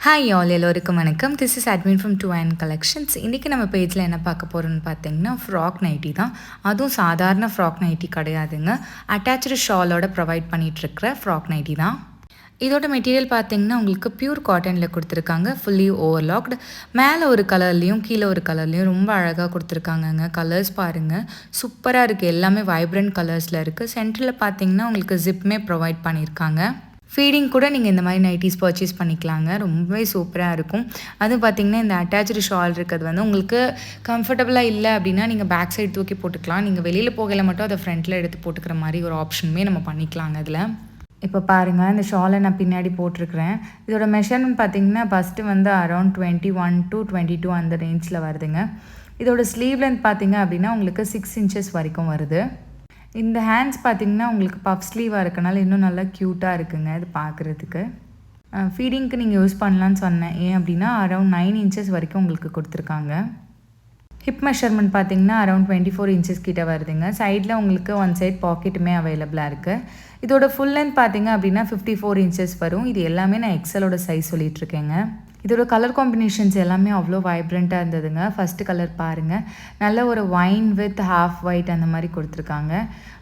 Hi all எல்லோருக்கும் வணக்கம். This is admin from 2N collections. இன்றைக்கி நம்ம பேஜில் என்ன பார்க்க போகிறோன்னு பார்த்தீங்கன்னா ஃப்ராக் நைட்டி தான். அதுவும் சாதாரண ஃப்ராக் நைட்டி கிடையாதுங்க. அட்டாச்சு ஷாலோட ப்ரொவைட் பண்ணிகிட்ருக்கிற ஃப்ராக் நைட்டி தான். இதோட மெட்டீரியல் பார்த்தீங்கன்னா உங்களுக்கு பியூர் காட்டனில் கொடுத்துருக்காங்க. Fully overlocked. மேலே ஒரு கலர்லேயும் கீழே ஒரு கலர்லேயும் ரொம்ப அழகாக கொடுத்துருக்காங்கங்க. கலர்ஸ் பாருங்கள், சூப்பராக இருக்குது. எல்லாமே வைப்ரண்ட் கலர்ஸில் இருக்குது. சென்டரில் பார்த்தீங்கன்னா உங்களுக்கு ஜிப்புமே ப்ரொவைட் பண்ணியிருக்காங்க. ஃபீடிங் கூட நீங்கள் இந்த மாதிரி நைட்டிஸ் பர்ச்சேஸ் பண்ணிக்கலாங்க. ரொம்பவே சூப்பராக இருக்கும். அதுவும் பார்த்திங்கன்னா இந்த அட்டாச்சு ஷால் இருக்கிறது வந்து உங்களுக்கு கம்ஃபர்டபுளாக இல்லை அப்படின்னா நீங்கள் பேக் சைடு தூக்கி போட்டுக்கலாம். நீங்கள் வெளியில் போகல மட்டும் அதை ஃப்ரண்ட்டில் எடுத்து போட்டுக்கிற மாதிரி ஒரு ஆப்ஷனுமே நம்ம பண்ணிக்கலாங்க இதில். இப்போ பாருங்கள், இந்த ஷாலை நான் பின்னாடி போட்டிருக்கிறேன். இதோட மெஷர்மெண்ட் பார்த்திங்கன்னா ஃபஸ்ட்டு வந்து அரௌண்ட் 21 to 22 அந்த ரேஞ்சில் வருதுங்க. இதோட ஸ்லீவ் லென்த் பார்த்திங்க அப்படின்னா உங்களுக்கு 6 inches வரைக்கும் வருது. இந்த ஹேண்ட்ஸ் பார்த்திங்கன்னா உங்களுக்கு பஃப் ஸ்லீவாக இருக்கனால இன்னும் நல்லா க்யூட்டாக இருக்குங்க இது பார்க்குறதுக்கு. ஃபீடிங்க்கு நீங்கள் யூஸ் பண்ணலான்னு சொன்னேன். ஏன் அப்படின்னா அரௌண்ட் 9 inches வரைக்கும் உங்களுக்கு கொடுத்துருக்காங்க. ஹிப் மெஷர்மெண்ட் பார்த்திங்கன்னா அரௌண்ட் 24 inches கிட்ட வருதுங்க. சைடில் உங்களுக்கு ஒன் சைட் பாக்கெட்டுமே அவைலபிளாக இருக்குது. இதோட ஃபுல் லென்த் பார்த்திங்க அப்படின்னா 54 inches வரும். இது எல்லாமே நான் எக்ஸலோட சைஸ் சொல்லிகிட்ருக்கேங்க. இதோட கலர் காம்பினேஷன்ஸ் எல்லாமே அவ்வளோ வைப்ரண்ட்டாக இருந்ததுங்க. ஃபஸ்ட்டு கலர் பாருங்கள், நல்ல ஒரு ஒயின் வித் ஹாஃப் ஒயிட் அந்த மாதிரி கொடுத்துருக்காங்க.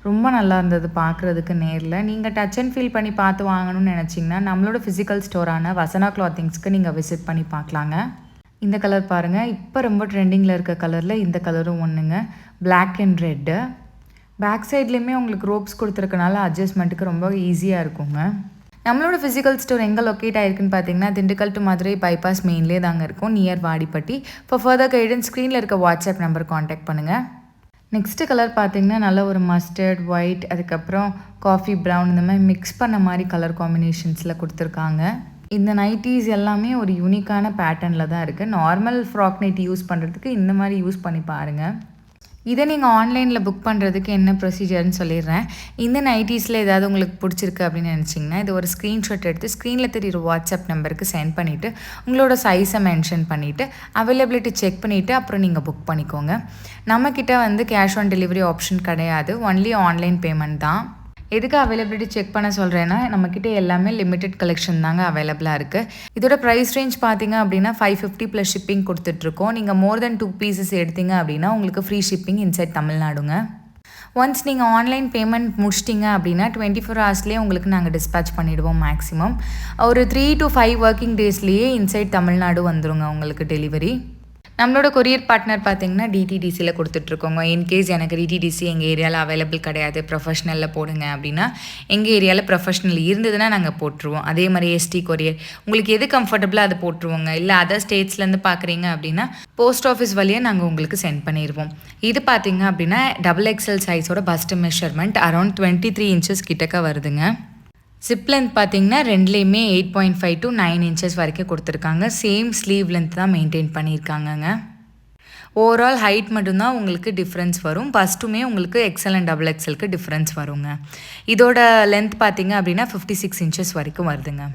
ரொம்ப நல்லா இருந்தது பார்க்குறதுக்கு நேரில். நீங்கள் டச் அண்ட் ஃபீல் பண்ணி பார்த்து வாங்கணும்னு நினச்சிங்கன்னா நம்மளோட ஃபிசிக்கல் ஸ்டோரான வசனா கிளாத்திங்ஸ்க்கு நீங்கள் விசிட் பண்ணி பார்க்கலாங்க. இந்த கலர் பாருங்கள், இப்போ ரொம்ப ட்ரெண்டிங்கில் இருக்க கலரில் இந்த கலரும் ஒன்றுங்க, பிளாக் அண்ட் ரெட்டு. பேக் சைட்லேயுமே உங்களுக்கு ரோப்ஸ் கொடுத்துருக்கனால அட்ஜஸ்ட்மெண்ட்டுக்கு ரொம்ப ஈஸியாக இருக்குங்க. நம்மளோட ஃபிசிக்கல் ஸ்டோர் எங்கே லொக்கேட் ஆகிருக்குன்னு பார்த்தீங்கன்னா திண்டுக்கல் டு மதுரை பைபாஸ் மெயின்லேயே தாங்க இருக்கும், near Vadipatti. For further guidance ஸ்க்ரீனில் இருக்க வாட்ஸ்அப் நம்பர் காண்டாக்ட் பண்ணுங்கள். நெக்ஸ்ட்டு கலர் பார்த்தீங்கன்னா நல்ல ஒரு மஸ்டர்ட் ஒயிட், அதுக்கப்புறம் காஃபி ப்ரௌன், இந்த மாதிரி மிக்ஸ் பண்ண மாதிரி கலர் காம்பினேஷன்ஸில் கொடுத்துருக்காங்க. இந்த நைட்டிஸ் எல்லாமே ஒரு யூனிக்கான பேட்டர்னில் தான் இருக்குது. நார்மல் ஃப்ராக் நைட்டி யூஸ் பண்ணுறதுக்கு இந்த மாதிரி யூஸ் பண்ணி பாருங்கள். இதை நீங்கள் ஆன்லைனில் புக் பண்ணுறதுக்கு என்ன ப்ரொசீஜர்னு சொல்லிடுறேன். இந்த நைட்டிஸில் ஏதாவது உங்களுக்கு பிடிச்சிருக்கு அப்படின்னு நினச்சிங்கன்னா இது ஒரு ஸ்க்ரீன்ஷாட் எடுத்து ஸ்க்ரீனில் தெரியுற வாட்ஸ்அப் நம்பருக்கு சென்ட் பண்ணிவிட்டு உங்களோட சைஸை மென்ஷன் பண்ணிவிட்டு அவைலபிலிட்டி செக் பண்ணிவிட்டு அப்புறம் நீங்கள் புக் பண்ணிக்கோங்க. நம்மக்கிட்ட வந்து கேஷ் ஆன் டெலிவரி ஆப்ஷன் கிடையாது, ஒன்லி ஆன்லைன் பேமெண்ட் தான். எதுக்கு அவைலபிலிட்டி செக் பண்ண சொல்கிறேன்னா நம்மக்கிட்ட எல்லாமே லிமிடெட் கலெக்ஷன் தாங்க அவைலபிளாக இருக்குது. இதோட ப்ரைஸ் ரேஞ்ச் பார்த்தீங்க அப்படின்னா 550 ப்ளஸ் ஷிப்பிங் கொடுத்துட்ருக்கோம். நீங்கள் மோர் தென் 2 pieces எடுத்தீங்க அப்படின்னா உங்களுக்கு ஃப்ரீ ஷிப்பிங் இன்சைட் தமிழ்நாடுங்க. ஒன்ஸ் நீங்கள் ஆன்லைன் பேமெண்ட் முடிச்சிட்டிங்க அப்படின்னா 24 hours உங்களுக்கு நாங்கள் டிஸ்பேச் பண்ணிவிடுவோம். மேக்ஸிமம் ஒரு 3 to 5 working daysலேயே இன்சைட் தமிழ்நாடு வந்துடுங்க உங்களுக்கு டெலிவரி. நம்மளோட கொரியர் பார்ட்னர் பார்த்திங்கன்னா டிடிடிசியில் கொடுத்துட்ருக்கோங்க. இன்கேஸ் எனக்கு டிடிடிசி எங்கள் ஏரியாவில் அவைலபிள் கிடையாது, ப்ரொஃபஷ்னலில் போடுங்க அப்படின்னா எங்கள் ஏரியாவில் ப்ரொஃபஷ்னல் இருந்ததுன்னா நாங்கள் போட்டுருவோம். அதே மாதிரி எஸ்டி கொரியர் உங்களுக்கு எது கம்ஃபர்டபுளாக அதை போட்டுருவோங்க. இல்லை அதர் ஸ்டேட்ஸ்லேருந்து பார்க்குறீங்க அப்படின்னா போஸ்ட் ஆஃபீஸ் வழியாக நாங்கள் உங்களுக்கு சென்ட் பண்ணிடுவோம். இது பார்த்திங்க அப்படின்னா XXL சைஸோட பஸ்ட் மெஷர்மெண்ட் அரௌண்ட் 23 inches கிட்டக்க வருதுங்க. ஜிப் லென்த் பார்த்தீங்கன்னா ரெண்டுலேயுமே 8.5 to 9 inches வரைக்கும் கொடுத்துருக்காங்க. சேம் ஸ்லீவ் லென்த் தான் மெயின்டைன் பண்ணியிருக்காங்கங்க. ஓவரால் ஹைட் மட்டும்தான் உங்களுக்கு டிஃப்ரென்ஸ் வரும். ஃபஸ்ட்டுமே உங்களுக்கு XL and XXLக்கு டிஃப்ரென்ஸ் வருங்க. இதோட லென்த் பார்த்தீங்க அப்படின்னா 56 inches வரைக்கும் வருதுங்க.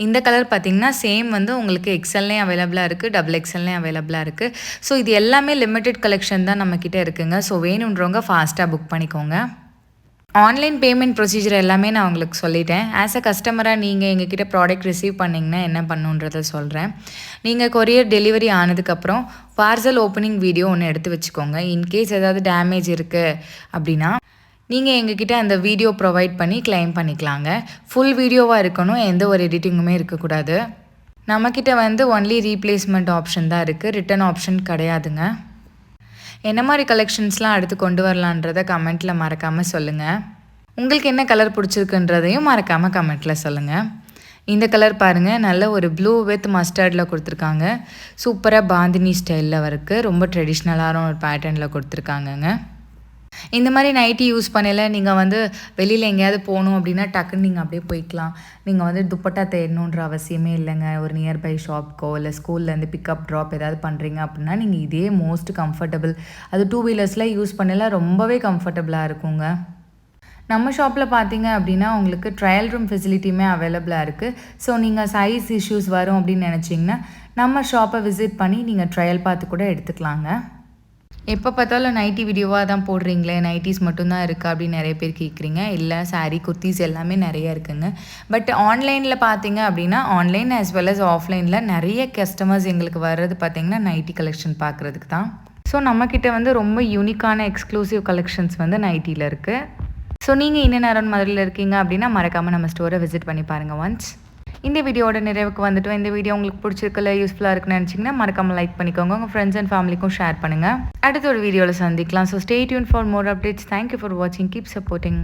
இந்த கலர் பார்த்திங்கன்னா சேம் வந்து உங்களுக்கு XLலேயும் அவைலபிளாக இருக்குது, XXLலேயும் அவைலபிளாக இருக்குது. ஸோ இது எல்லாமே லிமிடெட் கலெக்ஷன் தான் நம்மக்கிட்ட இருக்குங்க. ஸோ வேணுன்றவங்க ஃபாஸ்ட்டாக புக் பண்ணிக்கோங்க. ஆன்லைன் பேமெண்ட் ப்ரொசீஜர் எல்லாமே நான் உங்களுக்கு சொல்லிட்டேன். ஆஸ் அ கஸ்டமராக நீங்கள் எங்ககிட்ட ப்ராடக்ட் ரிசீவ் பண்ணிங்கன்னா என்ன பண்ணுன்றதை சொல்கிறேன். நீங்கள் கொரியர் டெலிவரி ஆனதுக்கப்புறம் பார்சல் ஓப்பனிங் வீடியோ ஒன்று எடுத்து வச்சுக்கோங்க. இன்கேஸ் ஏதாவது டேமேஜ் இருக்குது அப்படின்னா நீங்கள் எங்ககிட்ட அந்த வீடியோ ப்ரொவைட் பண்ணி கிளைம் பண்ணிக்கலாங்க. ஃபுல் வீடியோவாக இருக்கணும், எந்த ஒரு எடிட்டிங்குமே இருக்கக்கூடாது. நம்மக்கிட்ட வந்து ஒன்லி ரீப்ளேஸ்மெண்ட் ஆப்ஷன் தான் இருக்குது, ரிட்டன் ஆப்ஷன் கிடையாதுங்க. என்ன மாதிரி கலெக்ஷன்ஸ்லாம் அடுத்து கொண்டு வரலான்றதை கமெண்ட்டில் மறக்காமல் சொல்லுங்கள். உங்களுக்கு என்ன கலர் பிடிச்சிருக்குன்றதையும் மறக்காமல் கமெண்ட்டில் சொல்லுங்கள். இந்த கலர் பாருங்கள், நல்ல ஒரு ப்ளூ வித் மஸ்டர்டில் கொடுத்துருக்காங்க. சூப்பராக பாந்தினி ஸ்டைலில் இருக்குது. ரொம்ப ட்ரெடிஷ்னலான ஒரு பேட்டர்னில் கொடுத்துருக்காங்கங்க. இந்த மாதிரி நைட்டி யூஸ் பண்ணல நீங்கள் வந்து வெளியில் எங்கேயாவது போகணும் அப்படின்னா டக்குன்னு நீங்கள் அப்படியே போய்க்கலாம். நீங்கள் வந்து துப்பட்டா தேடணுன்ற அவசியமே இல்லைங்க. ஒரு நியர்பை ஷாப்க்கோ இல்லை ஸ்கூல்லேருந்து பிக்கப் ட்ராப் ஏதாவது பண்ணுறீங்க அப்படின்னா நீங்கள் இதே மோஸ்ட் கம்ஃபர்டபுள், அது 2 wheelersல யூஸ் பண்ணல ரொம்பவே கம்ஃபர்டபுளாக இருக்குங்க. நம்ம ஷாப்பில் பார்த்தீங்க அப்படின்னா உங்களுக்கு ட்ரையல் ரூம் ஃபெசிலிட்டியுமே அவைலபிளாக இருக்குது. ஸோ நீங்கள் சைஸ் இஷ்யூஸ் வரும் அப்படின்னு நினச்சிங்கன்னா நம்ம ஷாப்பை விசிட் பண்ணி நீங்கள் ட்ரையல் பார்த்து கூட எடுத்துக்கலாங்க. எப்போ பார்த்தாலும் நைட்டி வீடியோவாக தான் போடுறீங்களே, நைட்டீஸ் மட்டும் தான் இருக்கா அப்படின்னு நெறைய பேர் கேட்குறீங்க. இல்ல சாரீ, குர்தீஸ் எல்லாமே நெறைய இருக்குங்க. பட் ஆன்லைன்ல பார்த்தீங்க அப்படின்னா, ஆன்லைன் ஆஸ் வெல் அஸ் ஆஃப்லைன்ல நெறைய கஸ்டமர்ஸ் எங்களுக்கு வர்றது பார்த்தீங்கன்னா, நைட்டி கலெக்ஷன் பார்க்குறதுக்கு தான். ஸோ நம்மக்கிட்ட வந்து ரொம்ப யூனிக்கான எக்ஸ்க்ளூசிவ் கலெக்ஷன்ஸ் வந்து நைட்டில இருக்கு. ஸோ நீங்கள் இன்ன நேரம் மதுரையில் இருக்கீங்க அப்படின்னா மறக்காமல் நம்ம ஸ்டோரை விசிட் பண்ணி பாருங்கள் ஒன்ஸ். இந்த வீடியோட நிறைவுக்கு வந்துட்டோம். இந்த வீடியோ உங்களுக்கு பிடிச்சிருக்கல, யூஸ்ஃபுல்லாக இருக்குன்னு நினச்சிங்கன்னா மறக்காமல் லைக் பண்ணிக்கோங்க. உங்கள் ஃப்ரெண்ட்ஸ் அண்ட் ஃபேமிலிக்கும் ஷேர் பண்ணுங்கள். அடுத்த ஒரு வீடியோவில் சந்திக்கலாம். So stay tuned for more updates. Thank you for வாட்சிங். Keep supporting.